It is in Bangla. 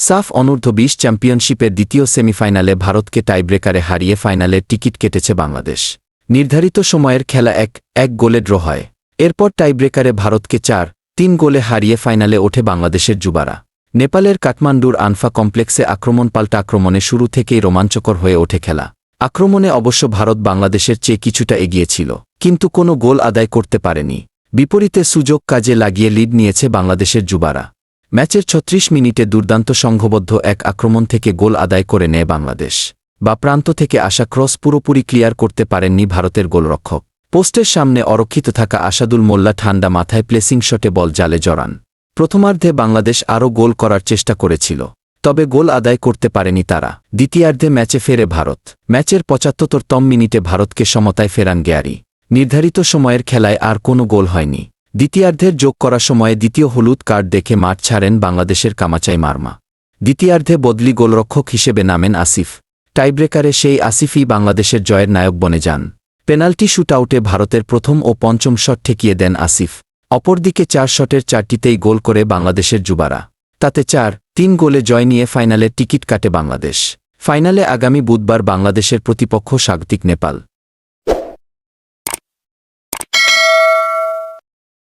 সাফ অনূর্ধ্ব-20 চ্যাম্পিয়নশিপের দ্বিতীয় সেমিফাইনালে ভারতকে টাইব্রেকারে হারিয়ে ফাইনালের টিকিট কেটেছে বাংলাদেশ। নির্ধারিত সময়ের খেলা ১-১ গোলে ড্র হয়। এরপর টাইব্রেকারে ভারতকে ৪-৩ গোলে হারিয়ে ফাইনালে ওঠে বাংলাদেশের যুবারা। নেপালের কাঠমান্ডুর আনফা কমপ্লেক্সে আক্রমণ-পাল্টা আক্রমণে শুরু থেকেই রোমাঞ্চকর হয়ে ওঠে খেলা। আক্রমণে অবশ্য ভারত বাংলাদেশের চেয়ে কিছুটা এগিয়ে ছিল, কিন্তু কোনো গোল আদায় করতে পারেনি। বিপরীতে সুযোগ কাজে লাগিয়ে লিড নিয়েছে বাংলাদেশের যুবারা। ম্যাচের ৩৬ মিনিটে দুর্দান্ত সংঘবদ্ধ এক আক্রমণ থেকে গোল আদায় করে নেয় বাংলাদেশ। প্রান্ত থেকে আসা ক্রস পুরোপুরি ক্লিয়ার করতে পারেননি ভারতের গোলরক্ষক। পোস্টের সামনে অরক্ষিত থাকা আসাদুল মোল্লা ঠান্ডা মাথায় প্লেসিং শটে বল জালে জড়ান। প্রথমার্ধে বাংলাদেশ আরও গোল করার চেষ্টা করেছিল, তবে গোল আদায় করতে পারেনি তারা। দ্বিতীয়ার্ধে ম্যাচে ফেরে ভারত। ম্যাচের ৭৫তম মিনিটে ভারতকে সমতায় ফেরান গ্যারি। নির্ধারিত সময়ের খেলায় আর কোনো গোল হয়নি। দ্বিতীয়ার্ধের যোগ করা সময়ে দ্বিতীয় হলুদ কার্ড দেখে মাঠ ছাড়েন বাংলাদেশের কামাচাই মারমা। দ্বিতীয়ার্ধে বদলি গোলরক্ষক হিসেবে নামেন আসিফ। টাইব্রেকারে সেই আসিফই বাংলাদেশের জয়ের নায়ক বনে যান। পেনাল্টি শুটআউটে ভারতের প্রথম ও পঞ্চম শট ঠেকিয়ে দেন আসিফ। অপরদিকে ৪ শটের ৪টিতেই গোল করে বাংলাদেশের যুবারা। তাতে ৪-৩ গোলে জয় নিয়ে ফাইনালের টিকিট কাটে বাংলাদেশ। ফাইনালে আগামী বুধবার বাংলাদেশের প্রতিপক্ষ স্বাগতিক নেপাল।